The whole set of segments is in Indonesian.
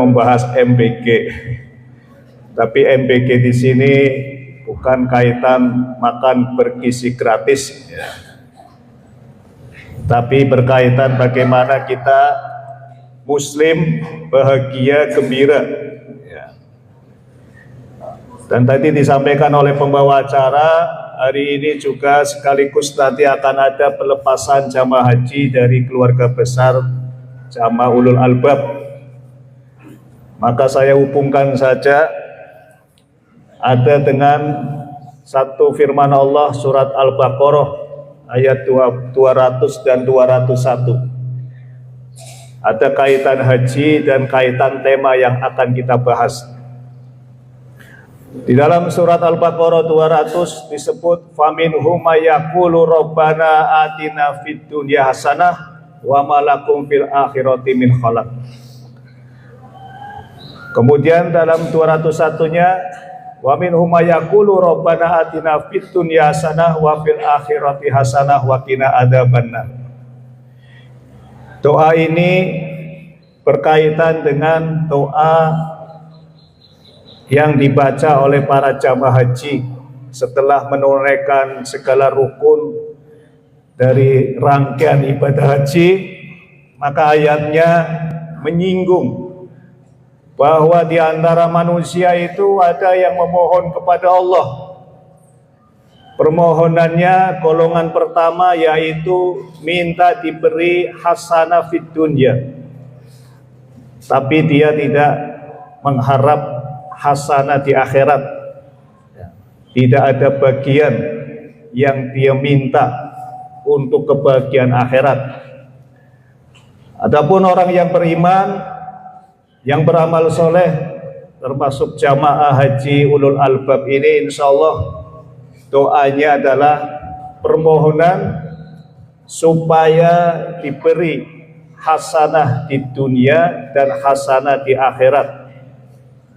membahas MBG. Tapi MBG di sini bukan kaitan makan bergizi gratis, ya. Tapi berkaitan bagaimana kita Muslim bahagia, gembira, ya. Dan tadi disampaikan oleh pembawa acara, hari ini juga sekaligus nanti akan ada pelepasan jamaah haji dari keluarga besar jamaah ulul albab. Maka saya hubungkan saja ada dengan satu firman Allah surat Al-Baqarah ayat 200 dan 201. Ada kaitan haji dan kaitan tema yang akan kita bahas. Di dalam surat Al-Baqarah 200 disebut faminhum may yaqulu rabbana atina fid dunya hasanah wa ma lakum fil akhirati min khalaq. Kemudian dalam 201-nya wa minhum may yaqulu rabbana atina fid dunya hasanah wa fil akhirati hasanah wa qina adzabannar. Doa ini berkaitan dengan doa yang dibaca oleh para jamaah haji setelah menunaikan segala rukun dari rangkaian ibadah haji. Maka ayatnya menyinggung bahwa di antara manusia itu ada yang memohon kepada Allah. Permohonannya golongan pertama yaitu minta diberi hasanah fid dunya, tapi dia tidak mengharap hasanah di akhirat. Tidak ada bagian yang dia minta untuk kebahagiaan akhirat. Adapun orang yang beriman, yang beramal soleh, termasuk jamaah haji ulul albab ini, insya Allah doanya adalah permohonan supaya diberi hasanah di dunia dan hasanah di akhirat.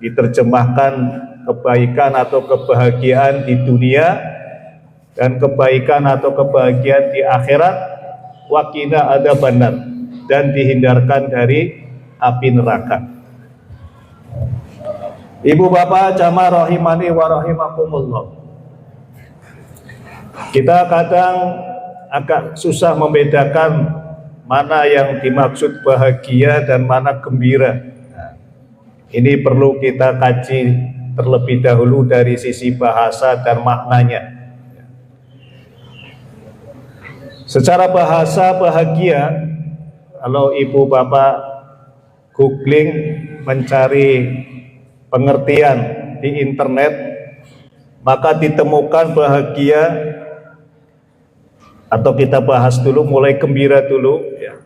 Diterjemahkan kebaikan atau kebahagiaan di dunia dan kebaikan atau kebahagiaan di akhirat, wa qina adzabannar, dan dihindarkan dari api neraka. Ibu bapak jamaah rahimani wa rahimakumullah, kita kadang agak susah membedakan mana yang dimaksud bahagia dan mana gembira. Ini perlu kita kaji terlebih dahulu dari sisi bahasa dan maknanya. Secara bahasa bahagia, kalau ibu bapak googling mencari pengertian di internet, maka ditemukan bahagia, atau kita bahas dulu mulai gembira dulu, ya.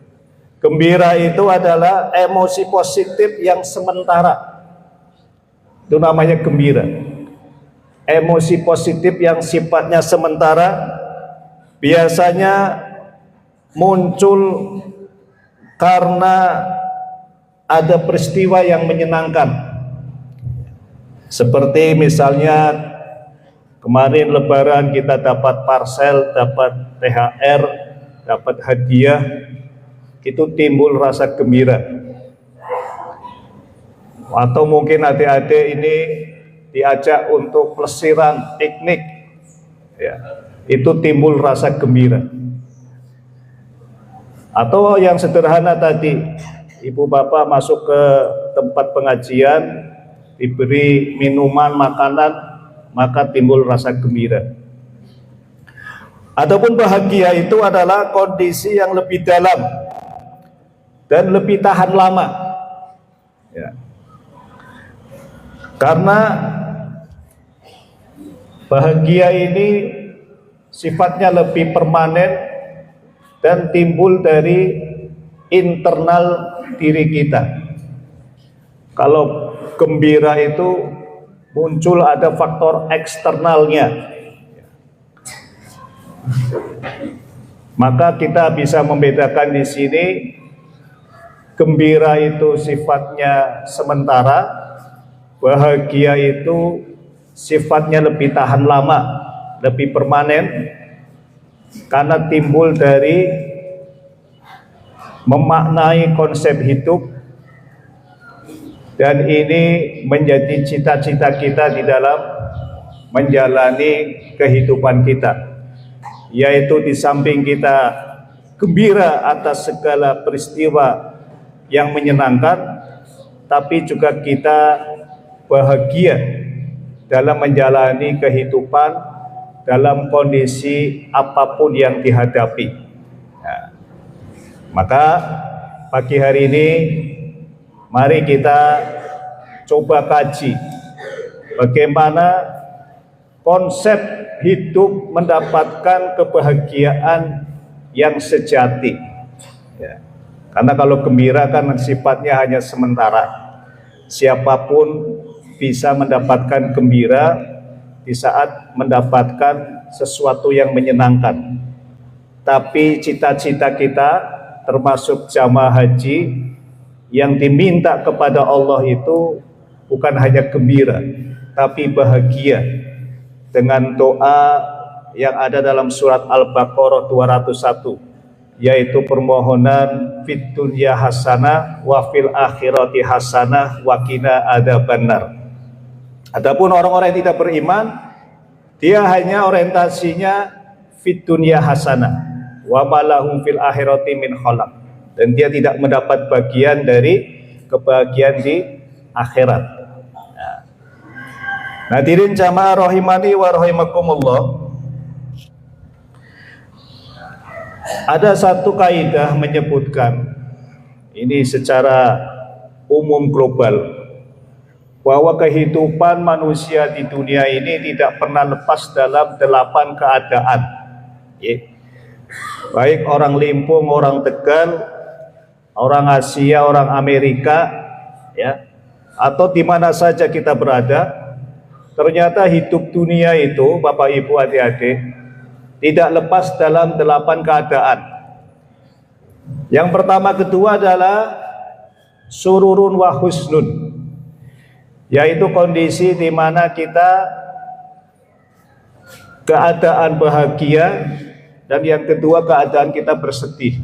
Gembira itu adalah emosi positif yang sementara. Itu namanya gembira. Emosi positif yang sifatnya sementara biasanya muncul karena ada peristiwa yang menyenangkan. Seperti misalnya kemarin Lebaran kita dapat parcel, dapat THR, dapat hadiah, itu timbul rasa gembira. Atau mungkin adik-adik ini diajak untuk pelesiran, piknik, ya, itu timbul rasa gembira. Atau yang sederhana tadi, ibu bapak masuk ke tempat pengajian, diberi minuman, makanan, maka timbul rasa gembira. Adapun bahagia itu adalah kondisi yang lebih dalam dan lebih tahan lama, ya. Karena bahagia ini sifatnya lebih permanen dan timbul dari internal diri kita. Kalau gembira itu muncul ada faktor eksternalnya, maka kita bisa membedakan di sini. Gembira itu sifatnya sementara, bahagia itu sifatnya lebih tahan lama, lebih permanen, karena timbul dari memaknai konsep hidup Dan ini menjadi cita-cita kita di dalam menjalani kehidupan kita, yaitu di samping kita gembira atas segala peristiwa yang menyenangkan, tapi juga kita bahagia dalam menjalani kehidupan dalam kondisi apapun yang dihadapi. Nah, maka pagi hari ini mari kita coba kaji bagaimana konsep hidup mendapatkan kebahagiaan yang sejati. Ya. Karena kalau gembira kan sifatnya hanya sementara. Siapapun bisa mendapatkan gembira di saat mendapatkan sesuatu yang menyenangkan. Tapi cita-cita kita termasuk jamaah haji yang diminta kepada Allah itu bukan hanya gembira, tapi bahagia dengan doa yang ada dalam surat Al-Baqarah 201, yaitu permohonan fid dunya hasanah wa fil akhirati hasanah wa qina adzabannar. Adapun orang-orang yang tidak beriman, dia hanya orientasinya fid dunya hasanah wa ma lahum fil akhirati min khalaq, dan dia tidak mendapat bagian dari kebahagiaan di akhirat. Hadirin jamaah rahimani wa rahimakumullah, ada satu kaidah menyebutkan ini secara umum global, bahwa kehidupan manusia di dunia ini tidak pernah lepas dalam 8 keadaan. Baik orang Limpung, orang Tegal, orang Asia, orang Amerika, ya, atau di mana saja kita berada, ternyata hidup dunia itu, Bapak Ibu adik-adik, tidak lepas dalam 8 keadaan. Yang pertama kedua adalah sururun wa husnun, yaitu kondisi di mana kita keadaan bahagia, dan yang kedua keadaan kita bersedih.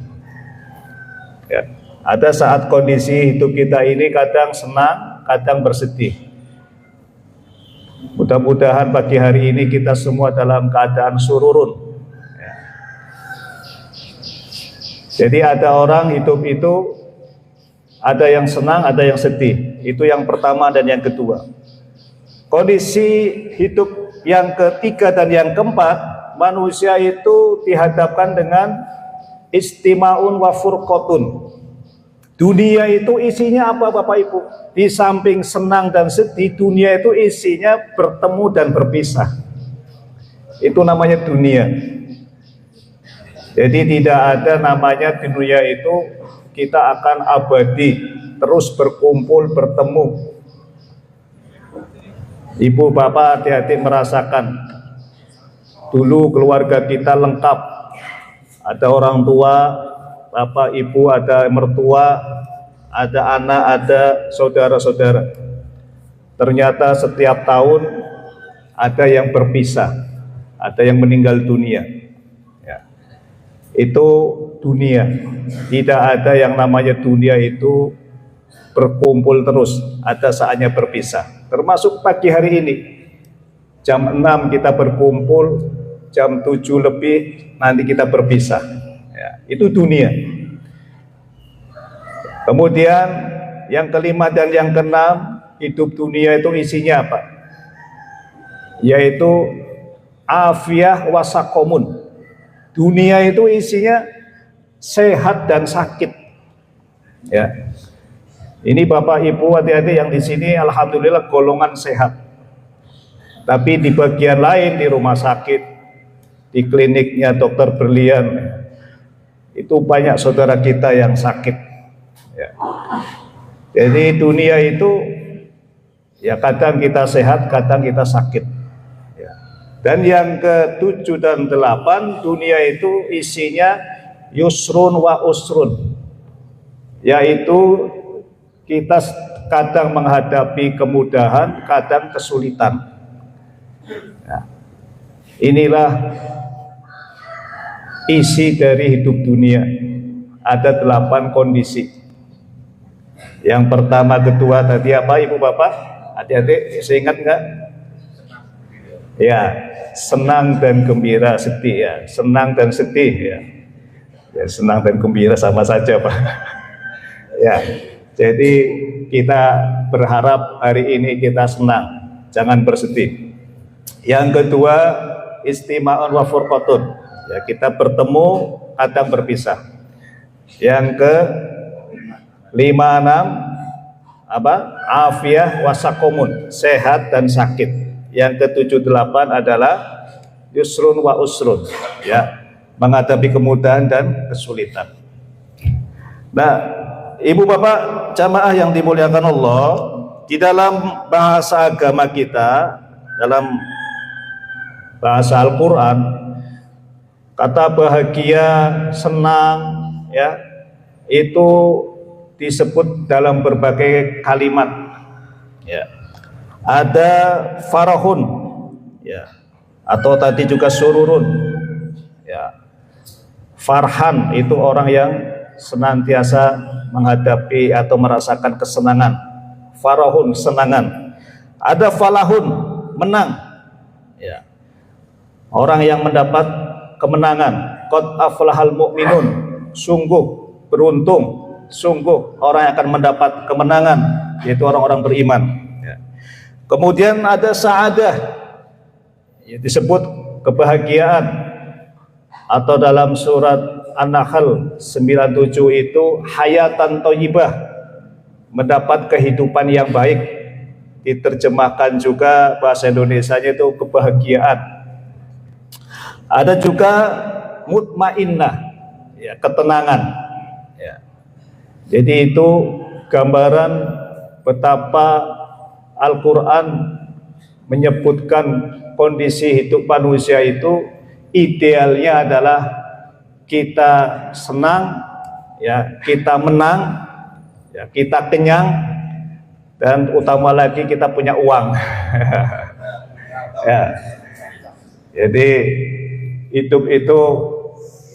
Ya. Ada saat kondisi hidup kita ini kadang senang, kadang bersedih. Mudah-mudahan pagi hari ini kita semua dalam keadaan sururun. Ya. Jadi ada orang hidup itu ada yang senang, ada yang sedih. Itu yang pertama dan yang kedua. Kondisi hidup yang ketiga dan yang keempat, manusia itu dihadapkan dengan istimaun wa furqatun. Dunia itu isinya apa Bapak Ibu? Di samping senang dan sedih, dunia itu isinya bertemu dan berpisah. Itu namanya dunia. Jadi tidak ada namanya dunia itu kita akan abadi, terus berkumpul, bertemu. Ibu bapak hati-hati merasakan, dulu keluarga kita lengkap, ada orang tua, bapak ibu, ada mertua, ada anak, ada saudara-saudara. Ternyata setiap tahun ada yang berpisah, ada yang meninggal dunia. Ya. Itu dunia. Tidak ada yang namanya dunia itu berkumpul terus, ada saatnya berpisah. Termasuk pagi hari ini, jam 6 kita berkumpul, jam 7 lebih nanti kita berpisah. Ya, itu dunia. Kemudian yang kelima dan yang keenam, hidup dunia itu isinya apa? Yaitu afiyah wasakomun. Dunia itu isinya sehat dan sakit. Ya. Ini Bapak Ibu hati-hati yang di sini alhamdulillah golongan sehat. Tapi di bagian lain, di rumah sakit, di kliniknya Dokter Berlian, itu banyak saudara kita yang sakit. Ya. Jadi dunia itu ya kadang kita sehat, kadang kita sakit. Ya. Dan yang ke-7 dan 8, dunia itu isinya yusrun wa usrun, yaitu kita kadang menghadapi kemudahan, kadang kesulitan. Ya. Inilah isi dari hidup dunia. Ada 8 kondisi. Yang pertama kedua tadi apa Ibu Bapak? Adik-adik saya ingat enggak? Ya, senang dan gembira, sedih ya. Senang dan sedih ya. Ya, senang dan gembira sama saja Pak. Ya, jadi kita berharap hari ini kita senang, jangan bersedih. Yang kedua, istima'un wa furqatun. Ya, kita bertemu, kadang berpisah. Yang ke 56 apa? Afiyah wa sakomun, sehat dan sakit. Yang ke-78 adalah yusrun wa usrun, ya, menghadapi kemudahan dan kesulitan. Nah, Ibu Bapak jamaah yang dimuliakan Allah, di dalam bahasa agama kita, dalam bahasa Al-Quran, kata bahagia, senang, ya, itu disebut dalam berbagai kalimat, ya. Ada farahun, ya, atau tadi juga sururun, ya. Farhan itu orang yang senantiasa menghadapi atau merasakan kesenangan. Farahun, senangan. Ada falahun, menang, ya, orang yang mendapat kemenangan. Qad aflahal mu'minun, sungguh beruntung, sungguh orang yang akan mendapat kemenangan, yaitu orang-orang beriman. Kemudian ada sa'adah, ya, disebut kebahagiaan, atau dalam surat An-Nahl 97 itu hayatan thayyibah, mendapat kehidupan yang baik. Diterjemahkan juga bahasa Indonesianya itu kebahagiaan. Ada juga mutmainnah, ya, ketenangan, ya. Jadi itu gambaran betapa Al-Quran menyebutkan kondisi hidup manusia itu idealnya adalah kita senang, ya, kita menang, ya, kita kenyang, dan utama lagi kita punya uang. Ya. Jadi hidup itu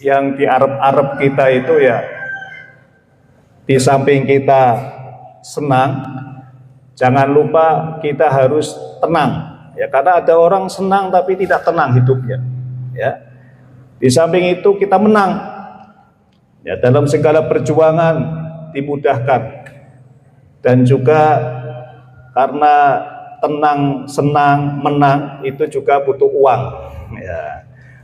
yang diarep-arep kita itu, ya, di samping kita senang, jangan lupa kita harus tenang, ya, karena ada orang senang tapi tidak tenang hidupnya, ya. Di samping itu kita menang, ya, dalam segala perjuangan dimudahkan, dan juga karena tenang, senang, menang itu juga butuh uang, ya.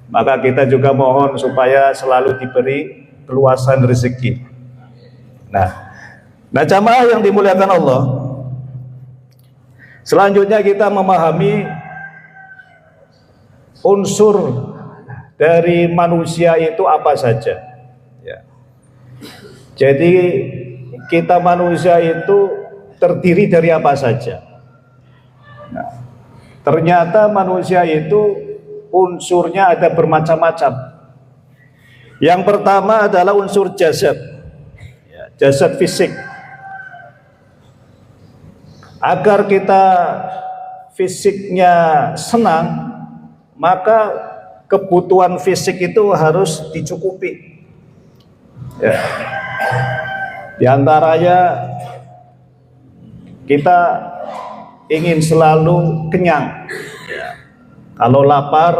Maka kita juga mohon supaya selalu diberi keluasan rezeki. Nah, jamaah yang dimuliakan Allah, selanjutnya kita memahami unsur dari manusia itu apa saja, ya. Jadi kita manusia itu terdiri dari apa saja. Nah, ternyata manusia itu unsurnya ada bermacam-macam. Yang pertama adalah unsur jasad, ya, jasad fisik. Agar kita fisiknya senang, maka kebutuhan fisik itu harus dicukupi, ya. Di antaranya kita ingin selalu kenyang, ya. Kalau lapar,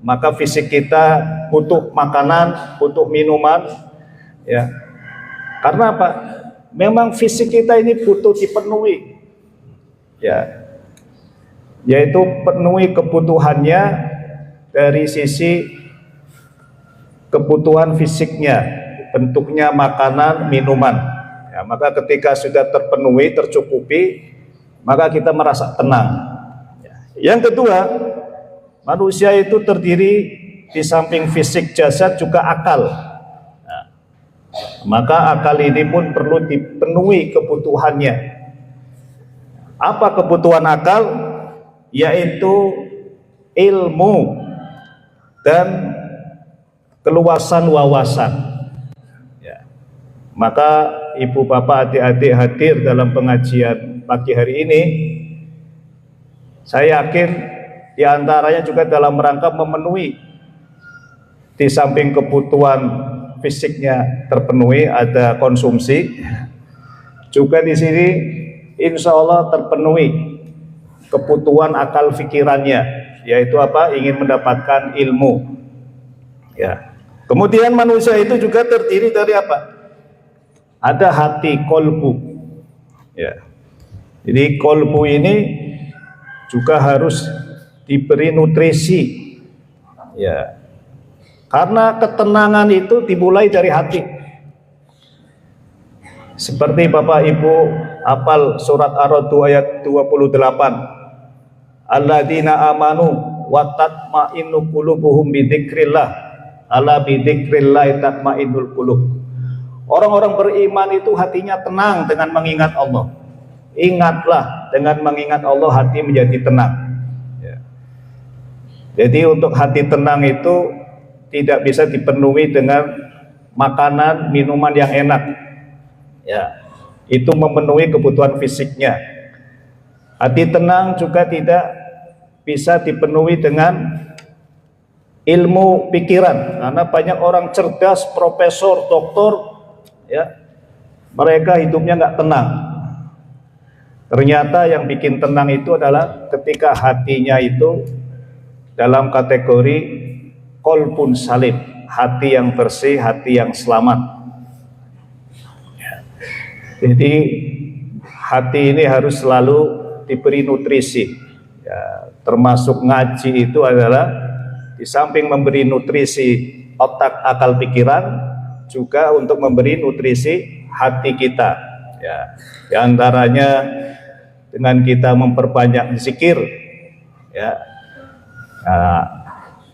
maka fisik kita butuh makanan, butuh minuman, ya. Karena apa? Memang fisik kita ini butuh dipenuhi, ya, yaitu penuhi kebutuhannya dari sisi kebutuhan fisiknya, bentuknya makanan, minuman, ya. Maka ketika sudah terpenuhi, tercukupi, maka kita merasa tenang. Yang kedua, manusia itu terdiri di samping fisik jasad juga akal. Nah, maka akal ini pun perlu dipenuhi kebutuhannya. Apa kebutuhan akal? Yaitu ilmu dan keluasan wawasan, ya. Maka ibu bapak adik-adik hadir dalam pengajian pagi hari ini, saya yakin diantaranya juga dalam rangka memenuhi, di samping kebutuhan fisiknya terpenuhi, ada konsumsi, juga di sini insya Allah terpenuhi kebutuhan akal pikirannya, yaitu apa? Ingin mendapatkan ilmu. Ya. Kemudian manusia itu juga terdiri dari apa? Ada hati, kolbu. Ya. Jadi kolbu ini juga harus diberi nutrisi. Ya. Karena ketenangan itu dimulai dari hati. Seperti Bapak Ibu hafal surat Ar-Ra'd ayat 28. Alladzina amanu wa tatma'innu qulubuhum bidzikrillah. Ala bidzikrillah tatma'innul qulub. Orang-orang beriman itu hatinya tenang dengan mengingat Allah. Ingatlah, dengan mengingat Allah hati menjadi tenang. Ya. Jadi untuk hati tenang itu tidak bisa dipenuhi dengan makanan, minuman yang enak. Ya, itu memenuhi kebutuhan fisiknya. Hati tenang juga tidak bisa dipenuhi dengan ilmu pikiran, karena banyak orang cerdas, profesor, doktor, ya, mereka hidupnya nggak tenang. Ternyata yang bikin tenang itu adalah ketika hatinya itu dalam kategori qalbun salim, hati yang bersih, hati yang selamat. Jadi hati ini harus selalu diberi nutrisi. Ya, termasuk ngaji itu adalah di samping memberi nutrisi otak, akal, pikiran, juga untuk memberi nutrisi hati kita. Ya, di antaranya dengan kita memperbanyak zikir. Ya, nah,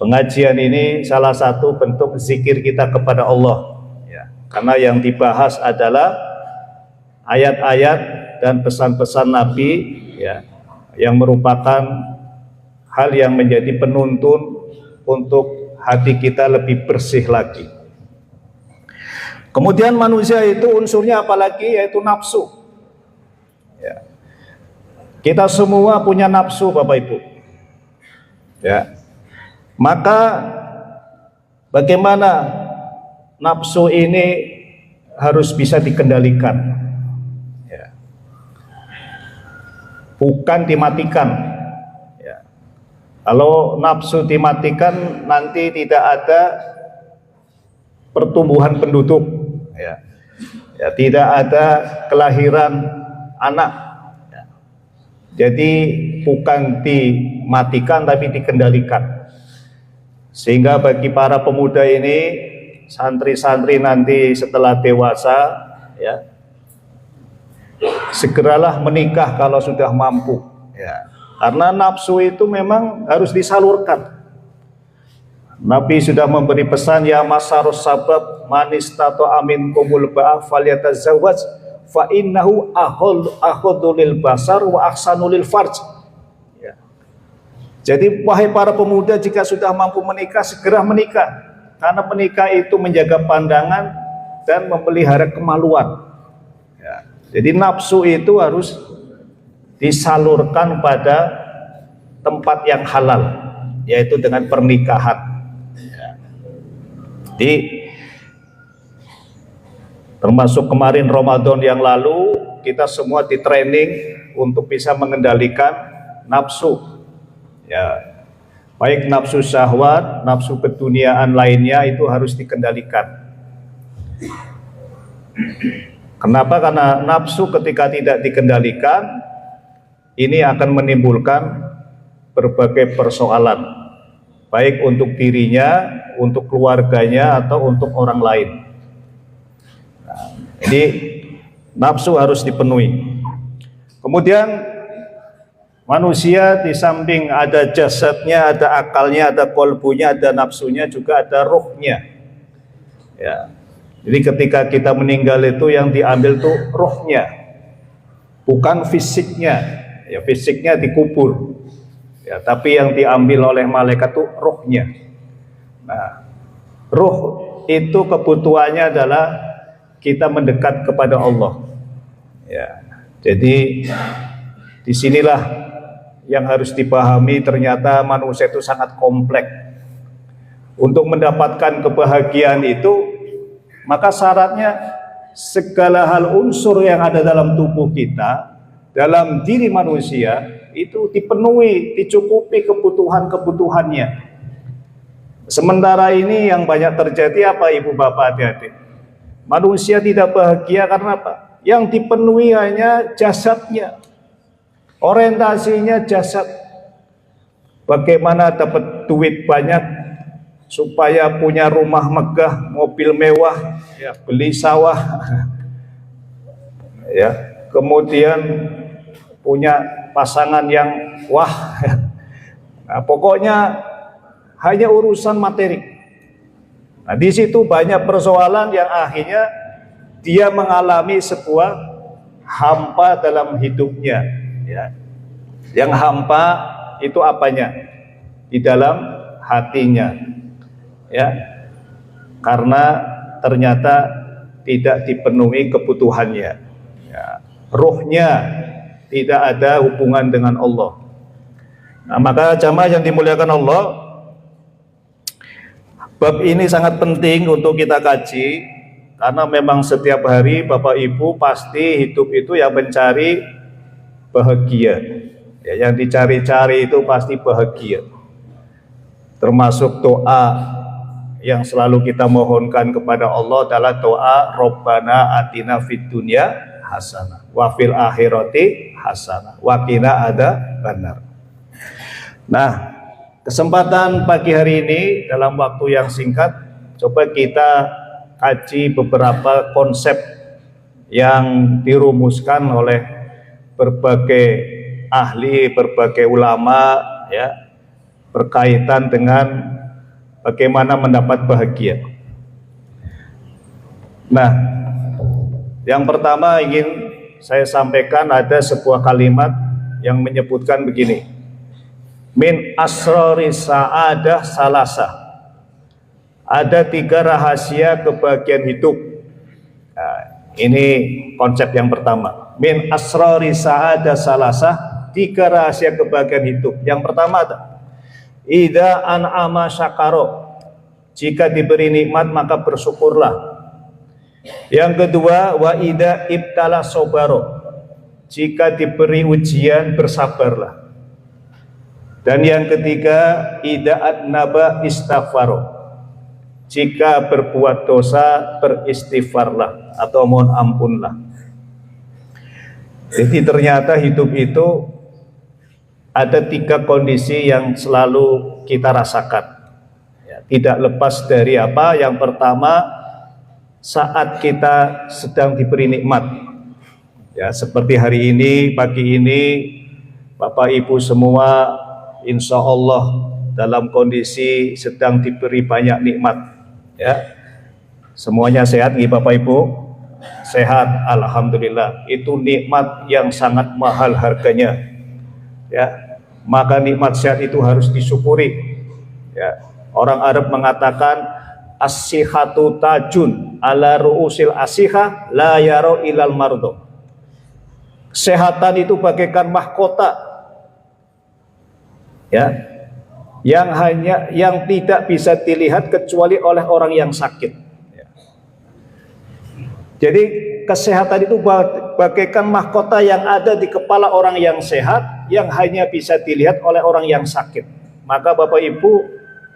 pengajian ini salah satu bentuk zikir kita kepada Allah. Ya, karena yang dibahas adalah ayat-ayat dan pesan-pesan Nabi, ya, yang merupakan hal yang menjadi penuntun untuk hati kita lebih bersih lagi. Kemudian manusia itu unsurnya apalagi, yaitu nafsu. Ya. Kita semua punya nafsu, Bapak Ibu. Ya. Maka bagaimana nafsu ini harus bisa dikendalikan? Bukan dimatikan. Ya. Kalau nafsu dimatikan nanti tidak ada pertumbuhan penduduk. Ya. Ya, tidak ada kelahiran anak. Ya. Jadi bukan dimatikan tapi dikendalikan. Sehingga bagi para pemuda ini, santri-santri nanti setelah dewasa, ya, segeralah menikah kalau sudah mampu, ya. Karena nafsu itu memang harus disalurkan. Nabi sudah memberi pesan, ya masarus sabab manistato amin kumul ba'af falyatazawwaj fa innahu ahadulil basar wa ahsanulil farj. Ya. Jadi wahai para pemuda, jika sudah mampu menikah, segera menikah, karena menikah itu menjaga pandangan dan memelihara kemaluan. Jadi nafsu itu harus disalurkan pada tempat yang halal, yaitu dengan pernikahan. Ya. Jadi termasuk kemarin Ramadan yang lalu, kita semua di training untuk bisa mengendalikan nafsu. Ya. Baik nafsu syahwat, nafsu keduniaan lainnya itu harus dikendalikan. Kenapa? Karena nafsu ketika tidak dikendalikan, ini akan menimbulkan berbagai persoalan, baik untuk dirinya, untuk keluarganya, atau untuk orang lain. Nah, jadi nafsu harus dipenuhi. Kemudian manusia di samping ada jasadnya, ada akalnya, ada kolbunya, ada nafsunya, juga ada ruhnya. Ya. Jadi ketika kita meninggal itu yang diambil tuh rohnya, bukan fisiknya. Ya, fisiknya dikubur. Ya, tapi yang diambil oleh malaikat tuh rohnya. Nah, roh itu kebutuhannya adalah kita mendekat kepada Allah. Ya, jadi disinilah yang harus dipahami, ternyata manusia itu sangat kompleks. Untuk mendapatkan kebahagiaan itu, maka syaratnya segala hal unsur yang ada dalam tubuh kita, dalam diri manusia itu dipenuhi, dicukupi kebutuhan-kebutuhannya. Sementara ini yang banyak terjadi apa ibu bapak hati-hati? Manusia tidak bahagia karena apa? Yang dipenuhi hanya jasadnya, orientasinya jasad. Bagaimana dapat duit banyak supaya punya rumah megah, mobil mewah, ya, beli sawah, ya, kemudian punya pasangan yang wah. Nah, pokoknya hanya urusan materi. Nah, di situ banyak persoalan yang akhirnya dia mengalami sebuah hampa dalam hidupnya, ya. Yang hampa itu apanya? Di dalam hatinya, ya. Karena ternyata tidak dipenuhi kebutuhannya, ya. Ruhnya tidak ada hubungan dengan Allah. Nah, maka jamaah yang dimuliakan Allah, bab ini sangat penting untuk kita kaji, karena memang setiap hari Bapak Ibu pasti hidup itu yang mencari bahagia, ya, yang dicari-cari itu pasti bahagia. Termasuk doa yang selalu kita mohonkan kepada Allah adalah doa Rabbana atina fid dunya hasanah wa fil akhirati hasanah wa qina adzabannar. Nah, kesempatan pagi hari ini dalam waktu yang singkat, coba kita kaji beberapa konsep yang dirumuskan oleh berbagai ahli, berbagai ulama, ya, berkaitan dengan bagaimana mendapat bahagia. Nah, yang pertama ingin saya sampaikan, ada sebuah kalimat yang menyebutkan begini: min asrori sa'adah salasa. Ada 3 rahasia kebahagiaan hidup. Nah, ini konsep yang pertama. Min asrori sa'adah salasa, 3 rahasia kebahagiaan hidup. Yang pertama, idza an'ama syakaro. Jika diberi nikmat maka bersyukurlah. Yang kedua, wa idza ibtala sobaro. Jika diberi ujian bersabarlah. Dan yang ketiga, ida'at naba istaghfaro. Jika berbuat dosa beristighfarlah atau mohon ampunlah. Jadi ternyata hidup itu ada 3 kondisi yang selalu kita rasakan, ya, tidak lepas dari apa? Yang pertama, saat kita sedang diberi nikmat, ya, seperti hari ini, pagi ini, Bapak Ibu semua insya Allah dalam kondisi sedang diberi banyak nikmat, ya. Semuanya sehat nih Bapak Ibu? Sehat, alhamdulillah. Itu nikmat yang sangat mahal harganya, ya. Maka nikmat sehat itu harus disyukuri, ya. Orang Arab mengatakan as-sihhatu tajun ala ru'usil asihah la yaro ilal mardo. Kesehatan itu bagaikan mahkota, ya, yang tidak bisa dilihat kecuali oleh orang yang sakit, ya. Jadi kesehatan itu bagaikan mahkota yang ada di kepala orang yang sehat, yang hanya bisa dilihat oleh orang yang sakit. Maka Bapak Ibu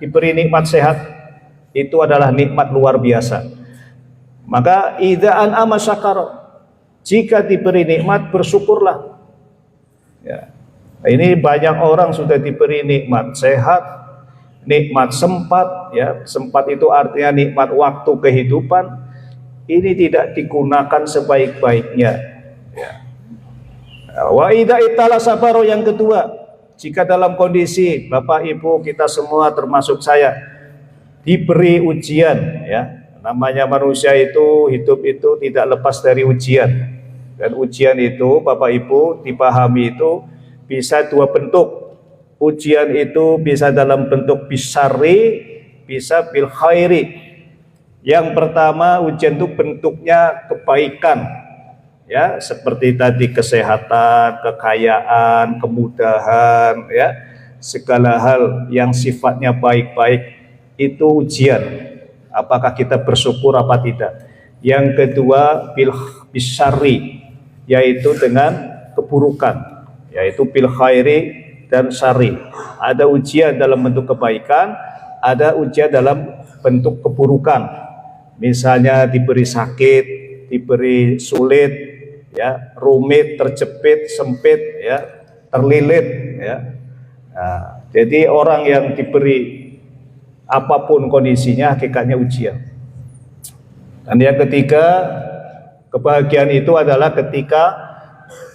diberi nikmat sehat, itu adalah nikmat luar biasa. Maka idza an'ama syakara, jika diberi nikmat bersyukurlah, ya. Ini banyak orang sudah diberi nikmat sehat, nikmat sempat, ya. Sempat itu artinya nikmat waktu kehidupan. Ini tidak digunakan sebaik-baiknya, ya. Wa idza itala sabaro, yang kedua, jika dalam kondisi Bapak Ibu kita semua termasuk saya diberi ujian, ya. Namanya manusia itu, hidup itu tidak lepas dari ujian. Dan ujian itu Bapak Ibu dipahami itu bisa 2 bentuk. Ujian itu bisa dalam bentuk bisari, bisa bil khairi. Yang pertama, ujian itu bentuknya kebaikan, ya, seperti tadi kesehatan, kekayaan, kemudahan, ya, segala hal yang sifatnya baik-baik itu ujian. Apakah kita bersyukur apa tidak? Yang kedua bil bisyarri, yaitu dengan keburukan, yaitu bil khairi dan syarri. Ada ujian dalam bentuk kebaikan, ada ujian dalam bentuk keburukan. Misalnya diberi sakit, diberi sulit, ya, rumit, terjepit, sempit, ya, terlilit, ya. Nah, jadi orang yang diberi apapun kondisinya hakikatnya ujian. Dan yang ketiga, kebahagiaan itu adalah ketika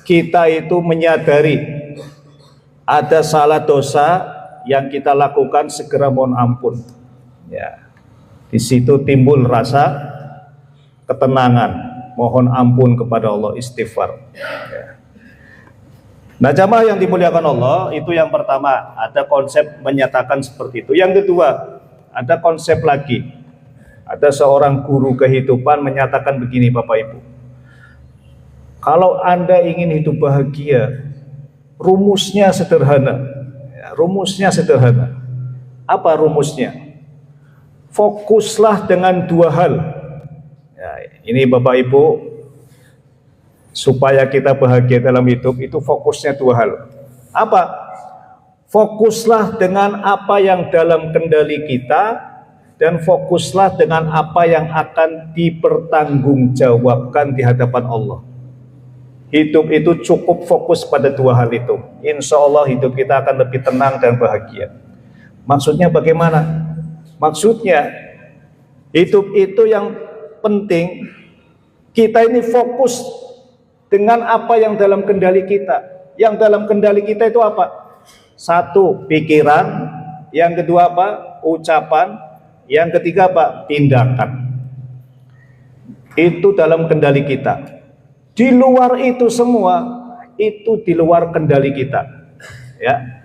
kita itu menyadari ada salah dosa yang kita lakukan, segera mohon ampun. Ya, di situ timbul rasa ketenangan, mohon ampun kepada Allah, istighfar. Ya. Nah, jamaah yang dimuliakan Allah, itu yang pertama, ada konsep menyatakan seperti itu. Yang kedua, ada konsep lagi. Ada seorang guru kehidupan menyatakan begini, Bapak Ibu. Kalau Anda ingin hidup bahagia, rumusnya sederhana. Ya, rumusnya sederhana. Apa rumusnya? Fokuslah dengan dua hal. Ya, ini Bapak Ibu, supaya kita bahagia dalam hidup itu fokusnya dua hal. Apa? Fokuslah dengan apa yang dalam kendali kita, dan fokuslah dengan apa yang akan dipertanggungjawabkan di hadapan Allah. Hidup itu cukup fokus pada dua hal itu. Insya Allah hidup kita akan lebih tenang dan bahagia. Maksudnya bagaimana? Maksudnya hidup itu yang penting kita ini fokus dengan apa yang dalam kendali kita. Yang dalam kendali kita itu apa? Satu, pikiran. Yang kedua apa? Ucapan. Yang ketiga apa? Tindakan. Itu dalam kendali kita. Di luar itu semua, itu di luar kendali kita. Ya.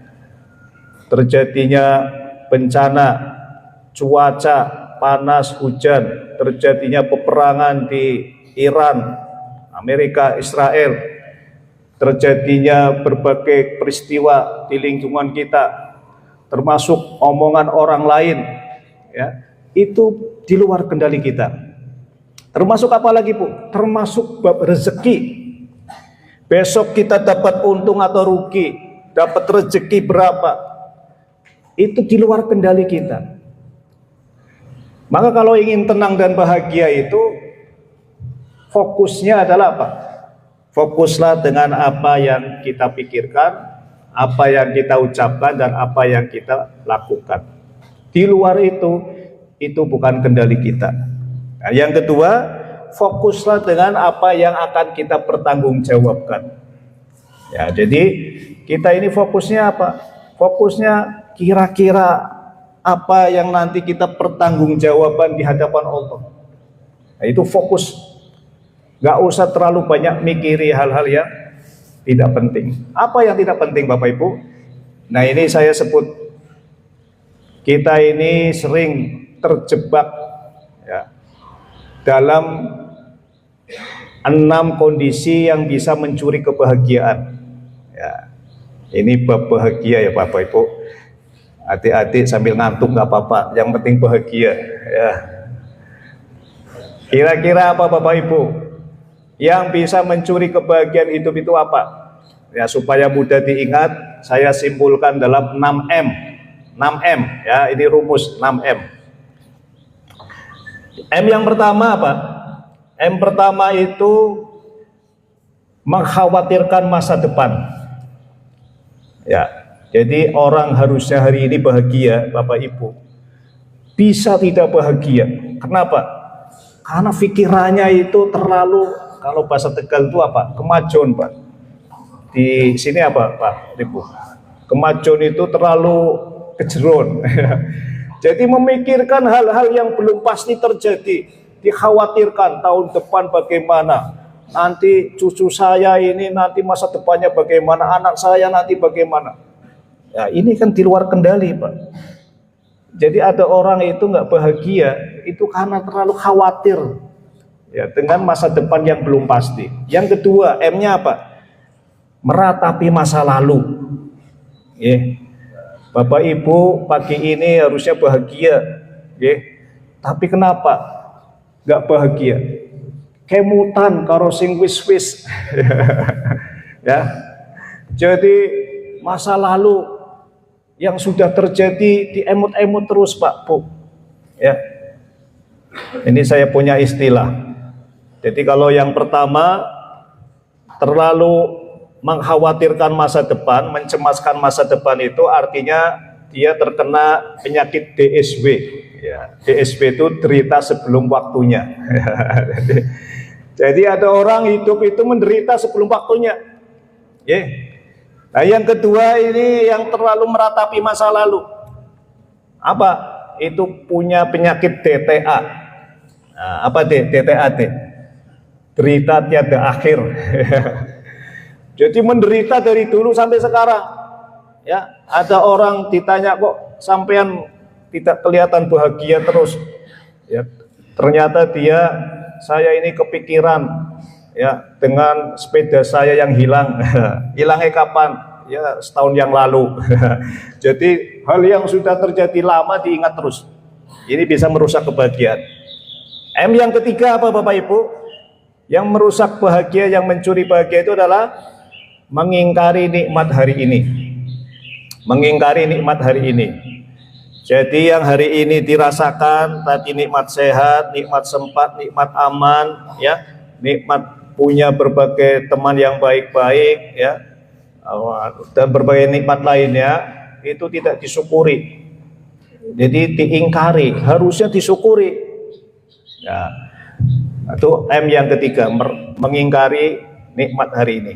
Terjadinya bencana, cuaca, panas, hujan, terjadinya peperangan di Iran, Amerika, Israel, terjadinya berbagai peristiwa di lingkungan kita, termasuk omongan orang lain, ya, itu di luar kendali kita. Termasuk apa lagi, Bu? Termasuk bab rezeki. Besok kita dapat untung atau rugi, dapat rezeki berapa, itu di luar kendali kita. Maka kalau ingin tenang dan bahagia itu fokusnya adalah apa? Fokuslah dengan apa yang kita pikirkan, apa yang kita ucapkan, dan apa yang kita lakukan. Di luar itu bukan kendali kita. Nah, yang kedua, fokuslah dengan apa yang akan kita pertanggungjawabkan. Ya, jadi kita ini fokusnya apa? Fokusnya kira-kira apa yang nanti kita pertanggungjawaban di hadapan Allah. Nah, itu fokus. Gak usah terlalu banyak mikiri hal-hal yang tidak penting. Apa yang tidak penting, Bapak Ibu? Nah, ini saya sebut, kita ini sering terjebak, ya, dalam 6 kondisi yang bisa mencuri kebahagiaan. Ya, ini bab bahagia ya Bapak Ibu. Adik-adik sambil ngantuk nggak apa-apa, yang penting bahagia. Ya. Kira-kira apa Bapak Ibu yang bisa mencuri kebahagiaan hidup itu apa? Ya, supaya mudah diingat, saya simpulkan dalam 6M. 6M, ya, ini rumus 6M. M yang pertama apa? M pertama itu mengkhawatirkan masa depan. Ya, jadi orang harusnya hari ini bahagia, Bapak Ibu. Bisa tidak bahagia. Kenapa? Karena pikirannya itu terlalu, kalau bahasa Tegal itu apa? Kemajon, Pak. Di sini apa, Pak Ibu? Kemajon itu terlalu kejeron. Jadi memikirkan hal-hal yang belum pasti terjadi, dikhawatirkan tahun depan bagaimana, nanti cucu saya ini nanti masa depannya bagaimana, anak saya nanti bagaimana. Ya, ini kan di luar kendali, Pak. Jadi ada orang itu nggak bahagia itu karena terlalu khawatir, ya, dengan masa depan yang belum pasti. Yang kedua, M-nya apa? Meratapi masa lalu. Ya. Bapak Ibu pagi ini harusnya bahagia, ya. Tapi kenapa nggak bahagia? kemutan karo sing wis-wis. Ya. Jadi masa lalu yang sudah terjadi diemut-emut terus Pak Bu. Ya. Ini saya punya istilah. Jadi kalau yang pertama terlalu mengkhawatirkan masa depan, mencemaskan masa depan itu artinya dia terkena penyakit DSW. Ya, DSW itu derita sebelum waktunya. Jadi ada orang hidup itu menderita sebelum waktunya. Ya. Nah yang kedua ini yang terlalu meratapi masa lalu. Apa? Itu punya penyakit DTA. Nah, apa DTA? Derita tiada akhir. Jadi menderita dari dulu sampai sekarang. Ya, ada orang ditanya kok sampean tidak kelihatan bahagia terus. Ya, ternyata saya ini kepikiran ya dengan sepeda saya yang hilang. Hilangnya kapan? Ya, setahun yang lalu. Jadi hal yang sudah terjadi lama diingat terus. Ini bisa merusak kebahagiaan. M yang ketiga apa Bapak Ibu? Yang merusak bahagia, yang mencuri bahagia itu adalah mengingkari nikmat hari ini. Mengingkari nikmat hari ini. Jadi yang hari ini dirasakan tadi nikmat sehat, nikmat sempat, nikmat aman, ya, nikmat punya berbagai teman yang baik-baik, ya, dan berbagai nikmat lainnya itu tidak disyukuri. Jadi diingkari, harusnya disyukuri. Ya, itu M yang ketiga, mengingkari nikmat hari ini.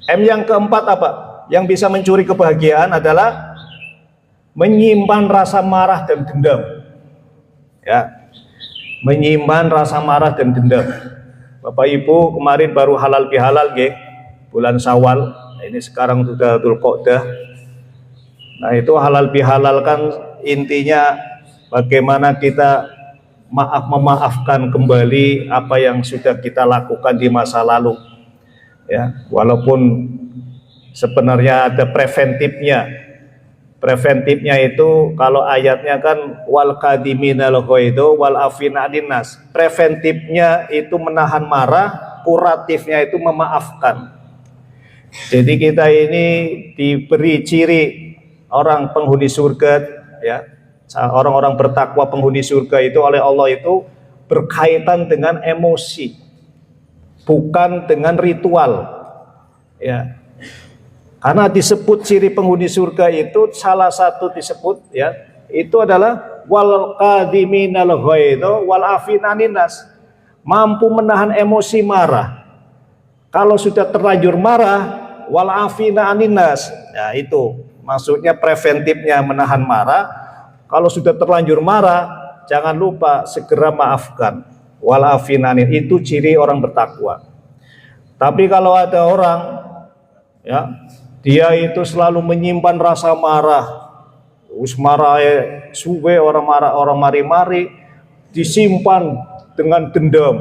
M yang keempat apa? Yang bisa mencuri kebahagiaan adalah menyimpan rasa marah dan dendam. Ya, menyimpan rasa marah dan dendam. Bapak Ibu kemarin baru halal bihalal, bulan Syawal. Nah, ini sekarang sudah Dzulqa'dah. Nah itu halal bihalal kan intinya bagaimana kita memaafkan kembali apa yang sudah kita lakukan di masa lalu. Ya, walaupun sebenarnya ada preventifnya. Preventifnya itu kalau ayatnya kan wal qadiminal ghaidu wal afina 'anil nas. Preventifnya itu menahan marah, kuratifnya itu memaafkan. Jadi kita ini diberi ciri orang penghuni surga, ya. Orang-orang bertakwa penghuni surga itu oleh Allah itu berkaitan dengan emosi, bukan dengan ritual, ya. Karena disebut ciri penghuni surga itu salah satu disebut, ya, itu adalah wal qadiminal ghaidu wal afina 'anil nas, mampu menahan emosi marah. Kalau sudah terlanjur marah, wal afina 'anil nas, ya itu maksudnya preventifnya menahan marah. Kalau sudah terlanjur marah, jangan lupa segera maafkan. Wal afina 'anil, itu ciri orang bertakwa. Tapi kalau ada orang, ya, dia itu selalu menyimpan rasa marah, marah suwe orang marah orang mari-mari, disimpan dengan dendam.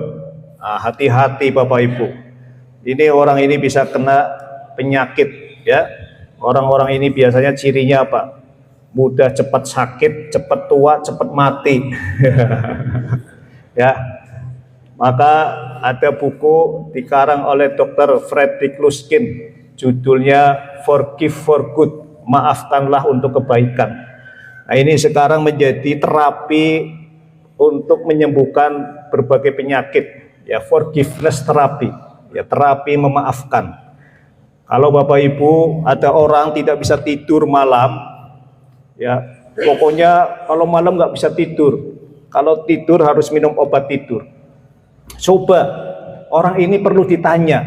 Nah, hati-hati Bapak Ibu. Ini orang ini bisa kena penyakit, ya. Orang-orang ini biasanya cirinya apa? Mudah cepat sakit, cepat tua, cepat mati. Ya. Maka ada buku dikarang oleh Dr. Fredrik Luskin, judulnya Forgive for Good, maafkanlah untuk kebaikan. Nah, ini sekarang menjadi terapi untuk menyembuhkan berbagai penyakit, ya, forgiveness terapi, ya, terapi memaafkan. Kalau Bapak Ibu ada orang tidak bisa tidur malam, ya, pokoknya kalau malam nggak bisa tidur, kalau tidur harus minum obat tidur. Coba orang ini perlu ditanya,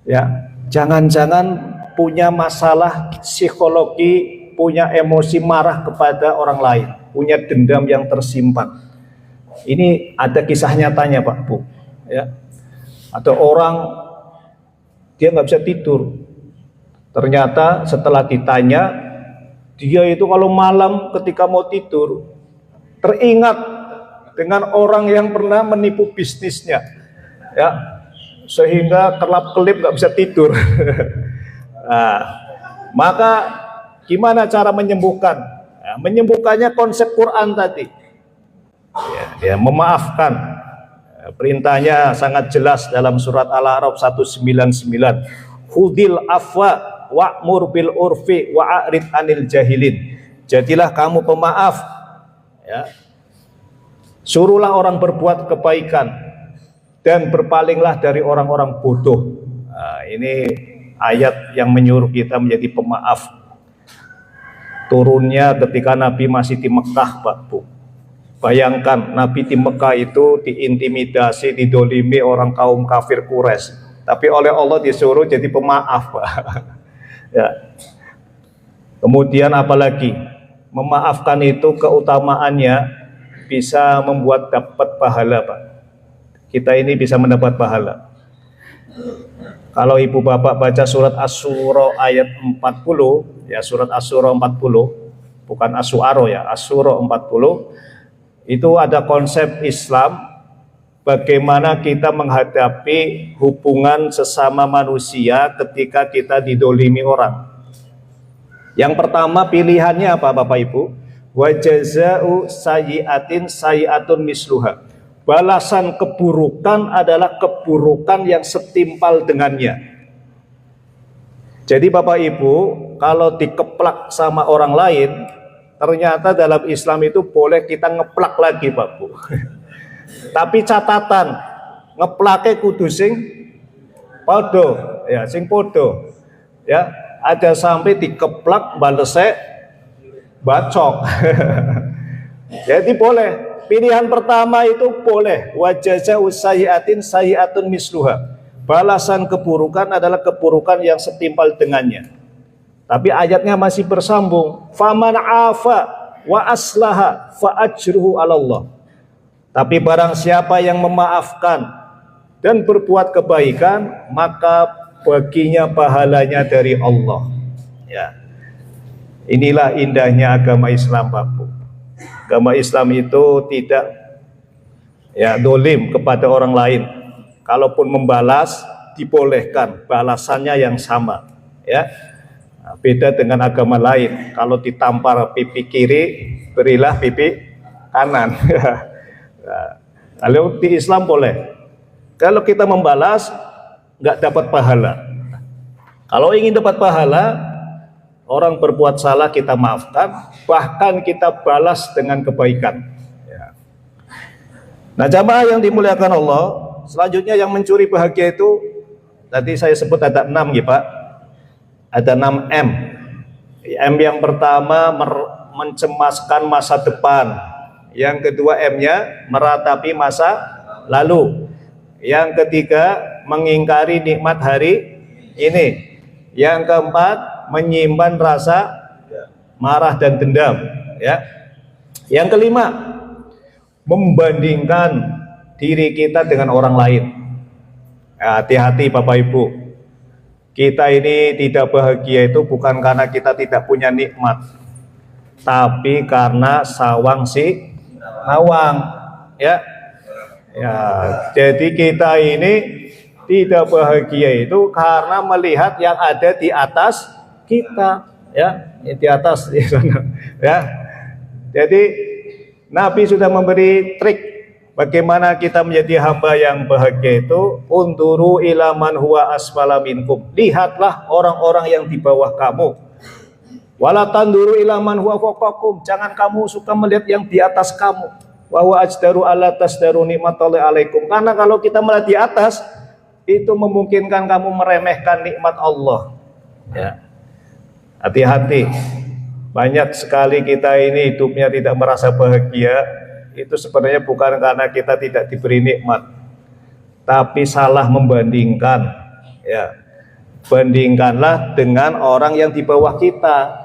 ya, jangan-jangan punya masalah psikologi, punya emosi marah kepada orang lain, punya dendam yang tersimpan. Ini ada kisah nyatanya Pak Bu, ya. Ada orang dia nggak bisa tidur. Ternyata setelah ditanya, dia itu kalau malam ketika mau tidur teringat dengan orang yang pernah menipu bisnisnya, ya, sehingga kelap-kelip nggak bisa tidur. Nah, maka gimana cara menyembuhkan? Ya, menyembuhkannya konsep Quran tadi, ya, memaafkan. Perintahnya sangat jelas dalam surat Al-A'raf 199. Khudil afwa wa'mur bil urfi wa'arid anil jahilin. Jadilah kamu pemaaf, ya. Suruhlah orang berbuat kebaikan dan berpalinglah dari orang-orang bodoh. Nah, ini ayat yang menyuruh kita menjadi pemaaf. Turunnya ketika Nabi masih di Mekah, Pak Bu. Bayangkan Nabi di Mekah itu diintimidasi, didolimi orang kaum kafir Quraisy, tapi oleh Allah disuruh jadi pemaaf, Pak. Ya. Kemudian apalagi memaafkan itu keutamaannya bisa membuat dapat pahala, Pak. Kita ini bisa mendapat pahala. Kalau ibu bapak baca surat Asy-Syura ayat 40, ya surat Asy-Syura 40, bukan Asy-Syu'ara ya, Asy-Syura 40. Itu ada konsep Islam bagaimana kita menghadapi hubungan sesama manusia ketika kita didolimi orang. Yang pertama pilihannya apa Bapak Ibu? Wa jazaa'u sayyi'atin sayyi'atun misluha. Balasan keburukan adalah keburukan yang setimpal dengannya. Jadi Bapak Ibu, kalau dikeplak sama orang lain, ternyata dalam Islam itu boleh kita ngeplak lagi, Pak Bu. Tapi catatan, ngeplake kudu sing podo, ya, sing podo. Ya, ada sampai dikeplak balese bacok. Jadi boleh. Pilihan pertama itu boleh. Wa jazaa'u sayyi'atin sayyi'atun misluha. Balasan keburukan adalah keburukan yang setimpal dengannya. Tapi ayatnya masih bersambung. Faman afa wa aslaha fa ajruhu 'ala Allah. Tapi barang siapa yang memaafkan dan berbuat kebaikan, maka baginya pahalanya dari Allah. Ya. Inilah indahnya agama Islam, Pak Bu. Agama Islam itu tidak ya dolim kepada orang lain. Kalaupun membalas dibolehkan, balasannya yang sama, ya. Beda dengan agama lain, kalau ditampar pipi kiri, berilah pipi kanan. Kalau di Islam boleh. Kalau kita membalas, nggak dapat pahala. Kalau ingin dapat pahala, orang berbuat salah kita maafkan, bahkan kita balas dengan kebaikan. Ya. Nah, jamaah yang dimuliakan Allah, selanjutnya yang mencuri bahagia itu, tadi saya sebut ada 6 ya Pak. Ada 6 M. M yang pertama mencemaskan masa depan. Yang kedua M-nya meratapi masa lalu. Yang ketiga mengingkari nikmat hari ini. Yang keempat menyimpan rasa marah dan dendam. Ya. Yang kelima membandingkan diri kita dengan orang lain. Hati-hati Bapak Ibu. Kita ini tidak bahagia itu bukan karena kita tidak punya nikmat, tapi karena sawang si nawang, ya. Ya, jadi kita ini tidak bahagia itu karena melihat yang ada di atas kita, ya, di atas di sana, ya. Jadi Nabi sudah memberi trik bagaimana kita menjadi hamba yang bahagia itu. Unduru ila man huwa asfala minkum. Lihatlah orang-orang yang di bawah kamu. Wala tanduru ila man huwa fawqakum. Jangan kamu suka melihat yang di atas kamu. Wa huwa ajdaru alla tasdaru nikmatallahi alaikum. Karena kalau kita melihat di atas, itu memungkinkan kamu meremehkan nikmat Allah. Ya. Hati-hati. Banyak sekali kita ini hidupnya tidak merasa bahagia. Itu sebenarnya bukan karena kita tidak diberi nikmat, tapi salah membandingkan. Ya, bandingkanlah dengan orang yang di bawah kita,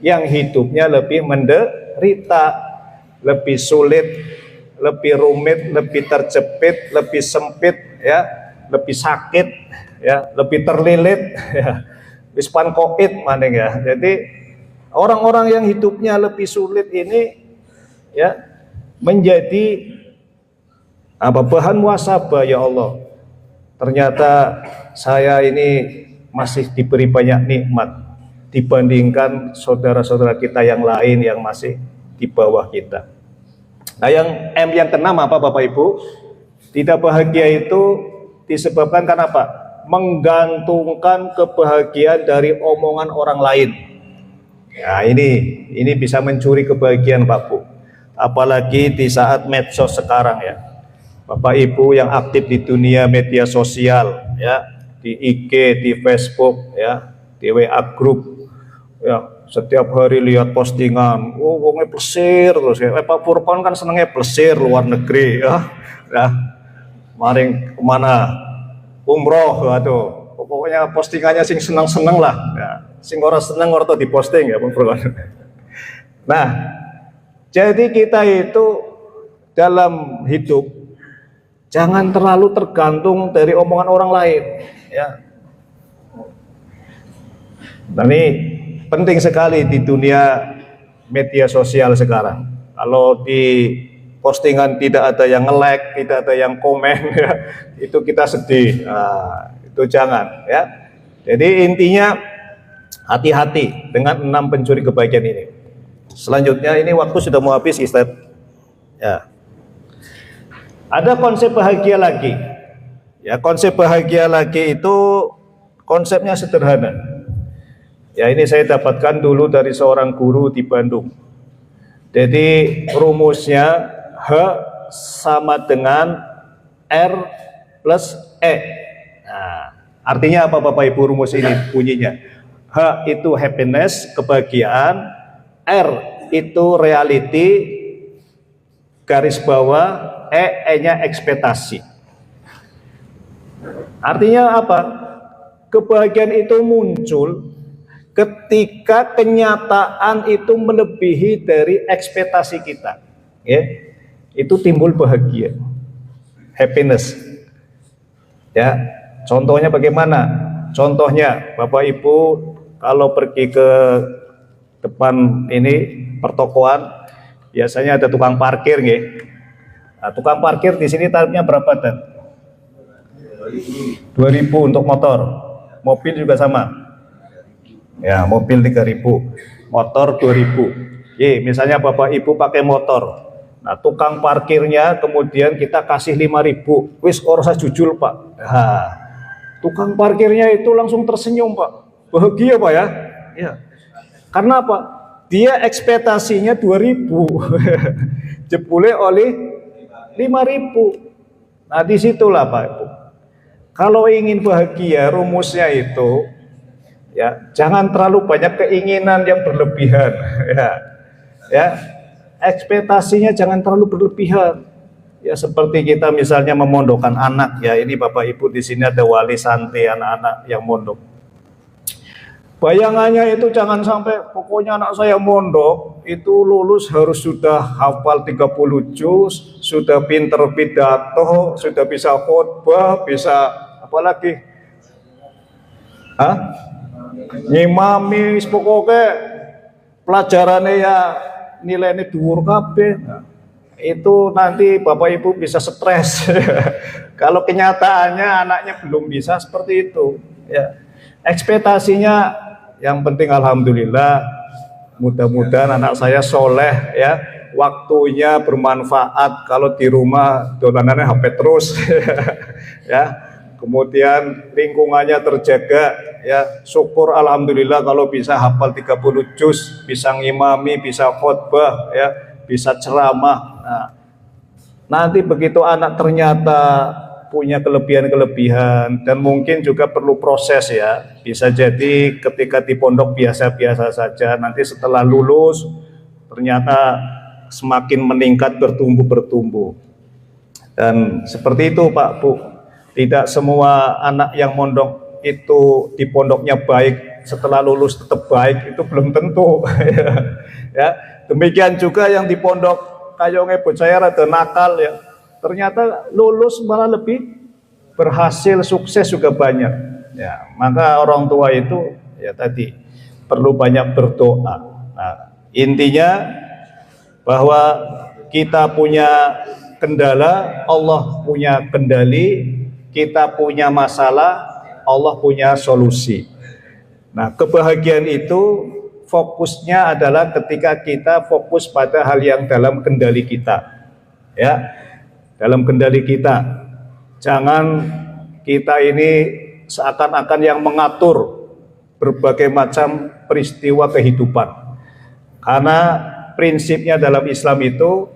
yang hidupnya lebih menderita, lebih sulit, lebih rumit, lebih terjepit, lebih sempit, ya, lebih sakit, ya, lebih terlilit, ya, wispan koit maning ya. Jadi orang-orang yang hidupnya lebih sulit ini, ya, menjadi bahan muhasabah. Ya Allah, ternyata saya ini masih diberi banyak nikmat dibandingkan saudara-saudara kita yang lain yang masih di bawah kita. Nah, yang M yang keenam apa Bapak Ibu? Tidak bahagia itu disebabkan karena apa? Menggantungkan kebahagiaan dari omongan orang lain. Ya, ini bisa mencuri kebahagiaan Pak Bu. Apalagi di saat medsos sekarang ya. Bapak Ibu yang aktif di dunia media sosial ya, di IG, di Facebook ya, di WA group ya, setiap hari lihat postingan, wongnya plesir terus ya. Pak Furqon kan senengnya plesir luar negeri ya. Ya. Maring kemana? Umroh, aduh. Pokoknya postingannya sing seneng-seneng lah. Ya. Sing ora seneng ora di posting ya Pak Furqon. Nah, jadi kita itu dalam hidup jangan terlalu tergantung dari omongan orang lain, ya. Nah, ini penting sekali di dunia media sosial sekarang. Kalau di postingan tidak ada yang nge-like, tidak ada yang komen, ya, itu kita sedih. Nah, itu jangan, ya. Jadi intinya hati-hati dengan 6 pencuri kebahagiaan ini. Selanjutnya ini waktu sudah mau habis, Ustaz. Ya. Ada konsep bahagia lagi. Ya, konsep bahagia lagi itu konsepnya sederhana. Ya, ini saya dapatkan dulu dari seorang guru di Bandung. Jadi rumusnya H sama dengan R plus E. Nah, artinya apa Bapak Ibu rumus ini bunyinya? H itu happiness, kebahagiaan. R itu reality, garis bawah. E-nya ekspektasi. Artinya apa? Kebahagiaan itu muncul ketika kenyataan itu melebihi dari ekspektasi kita. Ya, itu timbul bahagia, happiness. Ya, contohnya bagaimana? Contohnya, Bapak Ibu kalau pergi ke depan ini pertokoan, biasanya ada tukang parkir, nggih. Nah, tukang parkir di sini tarifnya berapa, Dan? 2.000 untuk motor. Mobil juga sama. Ya, mobil 3.000, motor 2.000. Misalnya Bapak Ibu pakai motor. Nah, tukang parkirnya kemudian kita kasih 5.000. Wis ora usah jujul, Pak. Nah, tukang parkirnya itu langsung tersenyum, Pak. Bahagia, Pak ya? Ya. Karena apa? Dia ekspektasinya 2.000. Jebule oleh 5.000. Nah, disitulah Pak Ibu. Kalau ingin bahagia, rumusnya itu ya jangan terlalu banyak keinginan yang berlebihan. Ya, ekspektasinya jangan terlalu berlebihan. Ya, seperti kita misalnya memondokkan anak. Ya, ini Bapak Ibu di sini ada wali santri anak-anak yang mondok. Bayangannya itu jangan sampai pokoknya anak saya mondok itu lulus harus sudah hafal 30 juz, sudah pinter pidato, sudah bisa khotbah, bisa apa lagi? Ngimami, pokoknya pelajarannya ya nilainya dhuwur kabeh. Itu nanti Bapak Ibu bisa stres. Kalau kenyataannya anaknya belum bisa seperti itu, ya. Ekspektasinya yang penting alhamdulillah mudah-mudahan anak saya soleh ya, waktunya bermanfaat, kalau di rumah dolanannya HP terus ya, kemudian lingkungannya terjaga ya, syukur alhamdulillah kalau bisa hafal 30 juz, bisa ngimami, bisa khotbah ya, bisa ceramah. Nah, nanti begitu anak ternyata punya kelebihan-kelebihan dan mungkin juga perlu proses ya. Bisa jadi ketika di pondok biasa-biasa saja, nanti setelah lulus ternyata semakin meningkat, bertumbuh. Dan seperti itu Pak Bu, tidak semua anak yang mondok itu di pondoknya baik, setelah lulus tetap baik, itu belum tentu. Ya, demikian juga yang di pondok kayonge bocah rada nakal ya, ternyata lulus malah lebih berhasil, sukses juga banyak. Ya, maka orang tua itu ya tadi perlu banyak berdoa. Nah, intinya bahwa kita punya kendala, Allah punya kendali, kita punya masalah, Allah punya solusi. Nah, kebahagiaan itu fokusnya adalah ketika kita fokus pada hal yang dalam kendali kita. Ya, dalam kendali kita. Jangan kita ini seakan-akan yang mengatur berbagai macam peristiwa kehidupan. Karena prinsipnya dalam Islam itu,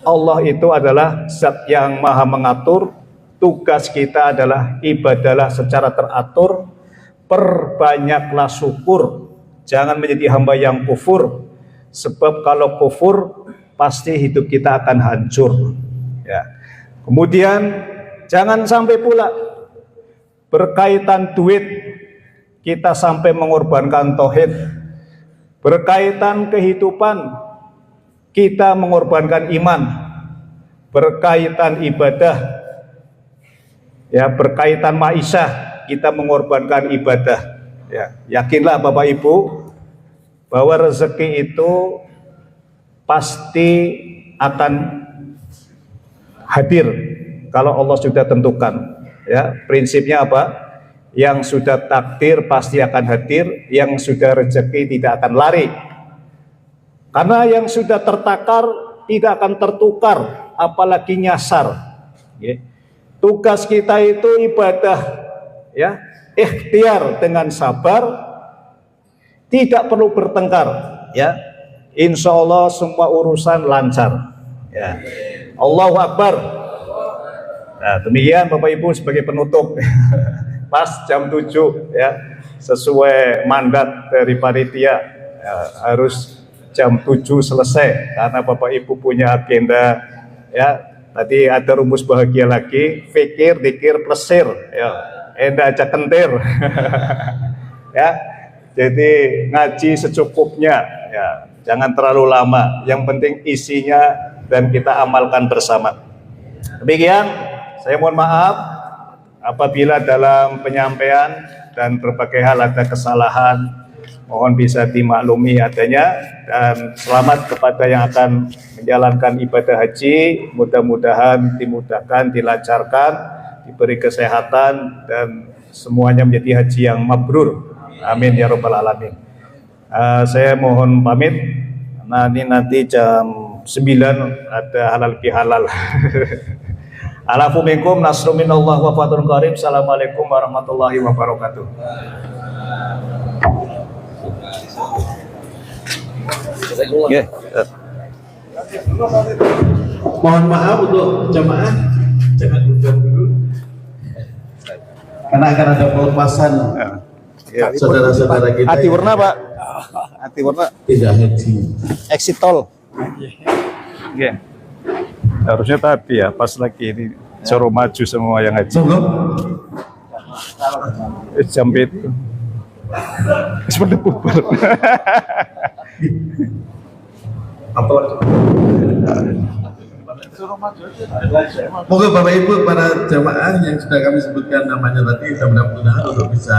Allah itu adalah zat yang maha mengatur. Tugas kita adalah ibadahlah secara teratur, perbanyaklah syukur, jangan menjadi hamba yang kufur, sebab kalau kufur pasti hidup kita akan hancur. Ya. Kemudian jangan sampai pula berkaitan duit kita sampai mengorbankan tauhid, berkaitan kehidupan kita mengorbankan iman, berkaitan ibadah, ya berkaitan ma'isyah kita mengorbankan ibadah. Ya, yakinlah Bapak Ibu bahwa rezeki itu pasti akan hadir kalau Allah sudah tentukan. Ya, prinsipnya apa? Yang sudah takdir pasti akan hadir, yang sudah rezeki tidak akan lari. Karena yang sudah tertakar tidak akan tertukar, apalagi nyasar. Ya. Tugas kita itu ibadah, ya, ikhtiar dengan sabar, tidak perlu bertengkar, ya. Insya Allah semua urusan lancar. Ya. Allahu Akbar. Nah, demikian Bapak Ibu sebagai penutup. Pas jam 7 ya, sesuai mandat dari panitia ya, harus jam 7 selesai karena Bapak Ibu punya agenda ya. Tadi ada rumus bahagia lagi, fikir, dikir, plesir ya, enda aja kentir. Ya. Jadi ngaji secukupnya ya, jangan terlalu lama, yang penting isinya dan kita amalkan bersama. Demikian, saya mohon maaf apabila dalam penyampaian dan berbagai hal ada kesalahan, mohon bisa dimaklumi adanya, dan selamat kepada yang akan menjalankan ibadah haji. Mudah-mudahan dimudahkan, dilancarkan, diberi kesehatan, dan semuanya menjadi haji yang mabrur. Amin ya rabbal alamin. Saya mohon pamit, nanti jam 9 ada halal bihalal. Alafu minkum nasru minallah wa fathun qarib. Assalamualaikum warahmatullahi wabarakatuh. Yeah. Mohon maaf untuk jamaah, jangan undang dulu karena akan ada pelepasan saudara-saudara kita. Hati warna Pak. Hati warna. Tidak haji. Exit tol. Yeah. Harusnya tadi ya, pas lagi ini suruh maju semua yang haji. Jam itu seperti bubar. Moga Bapak Ibu para jamaah yang sudah kami sebutkan namanya tadi, mudah-mudahan untuk bisa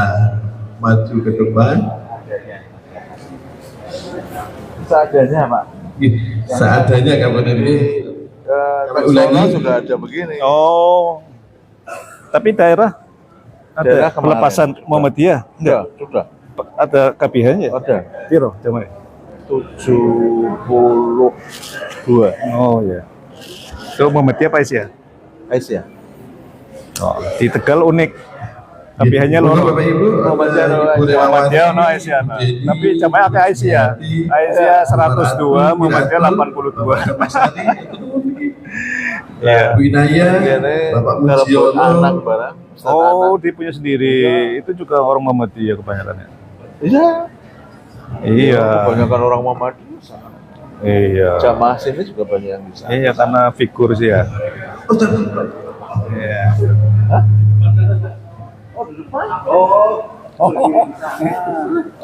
maju ke depan. Seadanya Pak. Seadanya kapan ini? Ulangi sudah ada begini. Oh, tapi daerah ada pelepasan Muhammadiyah? Enggak, sudah. Ada KBH-nya? Ada. Piro jamane? 72. Oh ya. Itu Muhammadiyah apa Aisyah? Aisyah. Oh, di Tegal unik. KBH-nya loro. Bapak Ibu, Muhammadiyah no Aisyah. Tapi jamaah ke Aisyah. Aisyah 102, Muhammadiyah 82. Ya, Winaya, Bapak Mujiono, anak barang. Oh, dia punya sendiri. Itu juga orang Muhammadiyah kebanyakannya. Iya. Iya. Kebanyakan orang Muhammadiyah. Iya. Jamaah sini juga banyak yang bisa. Iya, karena figur sih ya. Iya.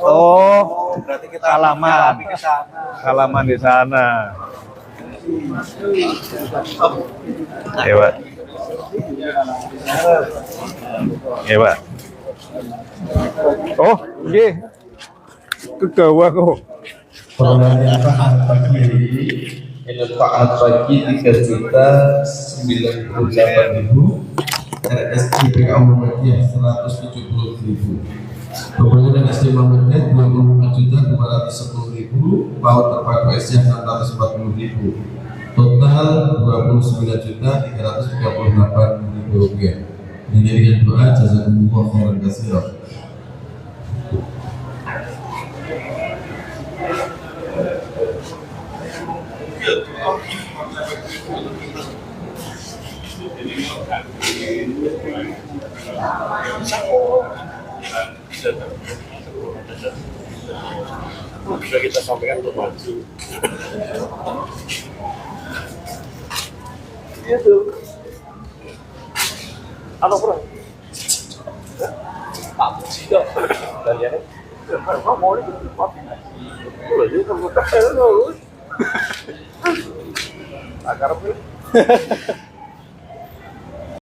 Oh, berarti kita halaman. ke sana. Halaman di sana. Iya, Pak. Iya, Pak. Oh, iya. Kegawa kok. Perolehan taat pagi ini taat pagi 3.098.000, RSI PKU Muhammadiyah 170.000, pembangunan SD Muhammadiyah 25.210.000, PAUD terpadu SD 640.000, total 29.338.000 Ruqyah. Menjadikan doa jazakumullah khairan katsiran. Bisa kita sampaikan untuk maju. Itu. Halo bro. Tak sih dan ya. Mau mau ini pakai. Boleh jadi kamu tak tahu. Agar apa?